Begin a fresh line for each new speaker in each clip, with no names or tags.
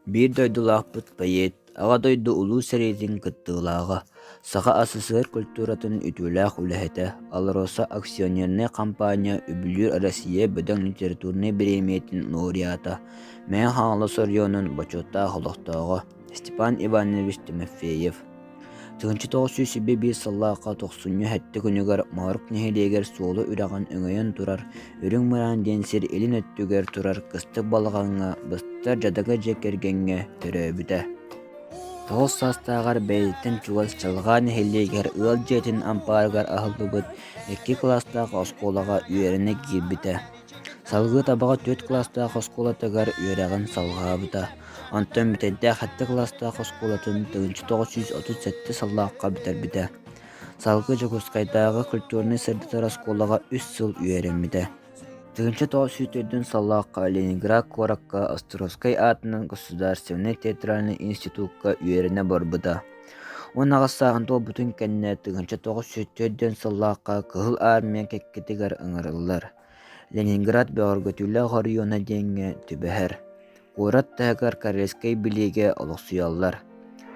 Bir doydulahpıt bayet, ağa doydu ulu seriyedin kıttığılağa, sağa asısır kulturatın ütülağ ulahete, Alrosa aksiyonerne kampanya Übülür Arasiye Böden Literatürne Biremiyetin Nuriyata, Мен Хаңлы Сорьонун бачота холохтоого Степан Иванович Тимофеев. Тыгынчы 901 сыллааққа 90 хәтті күнігер Марук нехелегер суолу үраған өңөйөн турар, үрүң мыран денсер элин өттүгер турар кыстык балғаңа быстар жадага жекергенге төрөбүтэ. Тоғыз састағар бәйттен чугас чалға нехелегер ыл жетин ампаргар ахылбыбыт 2 класстағы осколаға үйеріне кирбите. Салғы табаға 4 класстағы осколатыгар үйереген салғабыта. Антон бітенде хатты класстағы осколатын 1937 саллаққа бітер. Салғы Жогускайдағы культурный сырдытар осколаға 3 сыл үйеренміде. 1904 саллаққа Ленинград Коракка Островской атынан Государственный театральный институтка үйеріне барбыда. Он ағысағын тол бүтін кәнне 1904 саллаққа кығыл армия кәккетігер ыңырылылар. Ленинград бәғыргөтүлі ғариона денге түбәхір. Қорат тәгір Карельскай билеге олықсуяллар.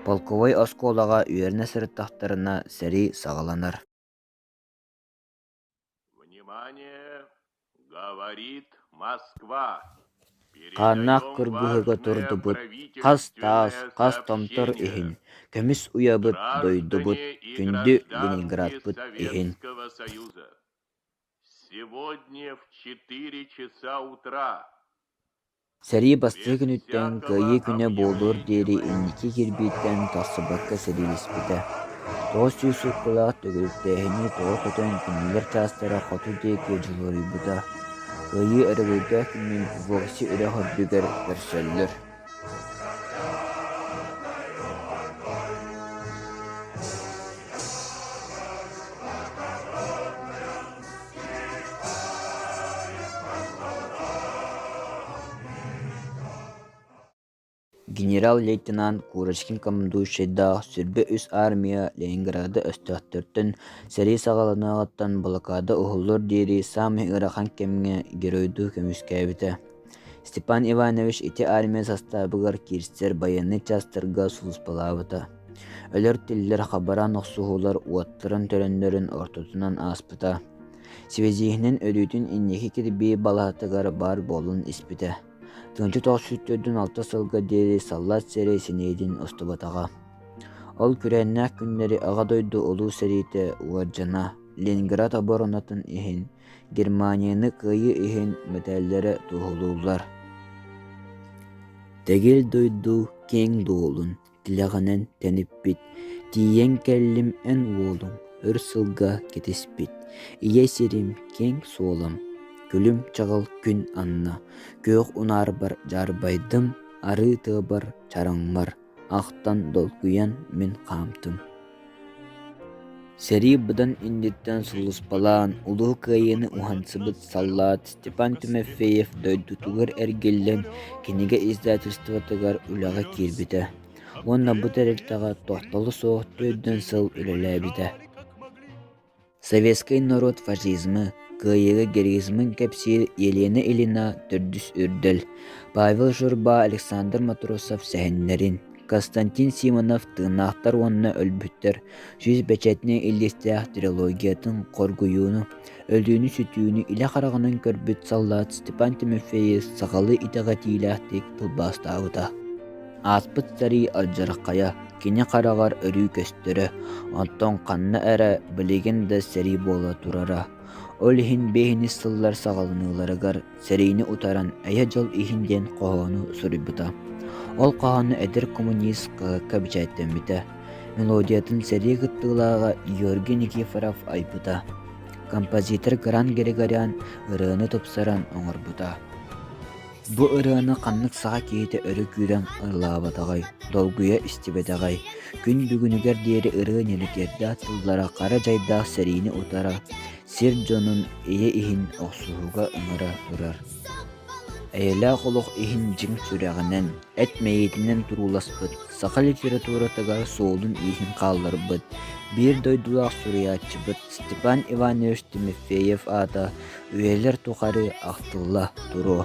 Полковой осколаға үйеріне сырттақтарына сәрі сағаланар.
Внимание, говорит Москва.
Қанақ күргігі тұрды бұд, қас таас, қас томтор ихин, көміс уябыт дойды бұд, күнді Ленинград бұд ихин.
Сегодня в 4 часа утра
Сәрі басты күніттен күйі күні болыр дері инники кирбейттен тасыбаққа сәріліспіді. Тоғыз сүйсі құлақ төгіліктәхіне тоғы көтен күнілер частары қоту дейке жылыры бұда. Күйі әрілді күнін вғысы үрі ғырдігер көрсөллір. Генерал-лейтенант Курочкин командующийда сүрбе үс армия Ленинграды өстөқтіртін сәрі сағаланағаттан блокада ұғылыр дейрі самы ұрақан кемге геройду көміскәбіті. Степан Иванович ити армия составыгар кирстер баянны частырға сулыспалабыта. Өлір тиллер қабаран оқсуғылар уаттырын төрендерін ортотунан аспыта. Свезихінен өлүтін иннеки кирби балатыгар бар болын испіті. 1904 сылга дери саллат сери синейдин остубатаға. Ол күрәннәк күннери аға дойду олу серите уаржана Ленинград оборонатын ихин, Германияны кыйы ихин металлері туғылулар. Тегел дойду кең доолун, тилағанен тәніп бит, тиен кәллім ән олун, өр сылга кетеспит, ие серим кең солам. Күлім чағыл күн анна, көк унар бар жарбайдым, ары тыбар чараңмар, ақтан долкуян мен қамтым. Сәрі бұдан индеттен сұлыспалан, ұлы кайыны ұхансыбыт саллат Степан Тимофеев дойдутугар әргеллен кенеге издательствотыгар үліға кербіті. Онна бұт әріктаға тоқталы соқты өдден сыл үліләбіті. Советский народ фашизмы, кыйыгы героизмын кепсир Елена Ильина түрдүс үрділ. Павел Журба, Александр Матросов сәхіннерін. Константин Симонов тыңнақтар онына өлбүттер. Жүз бәчетіне иллестіяқ трилогиятын қоргуюну, өлдүүнү сүтүүнү иле қарағының көрбүт саллат Степан Тимофеев сағалы итағатилақтик тұлбастауыда. Аспыт сари алжарқая, кене қарағар өрі көстірі, онтон қанны әрі білеген да сәри бола турара. Ол ихин бейхини сыллар сағалыныларыгар сәрейні утаран әйе жол ихинден қоғаны сұрыбыта. Ол қоғаны әдір коммунист қағыққа бічайттен біті. Мелодиятын сәрей ғыттығылаға Георгий Никифоров айпыта. Композитор Гран Григорян ырыны топсаран оңыр бұта. Бұ ырыны қаннық саға кейті өрі күйрен ырлабатағай, долгуя істебетағай. Күн бүгінігер дері ыры нелікерді аттылдара қара жайдақ сәрейні утара. Сир жонун ие ихин оқсуға ыңыра тұрар. Эйэлээх олох иһин-дьиҥ сүрэҕинэн, эт мэйиитинэн турууласпыт, саха литературатыгар суолун ииһин хаалларбыт, биир дойдулаах суруйааччыбыт Степан Иванович Тимофеев аата үөлэр тухары ахтылла туруо.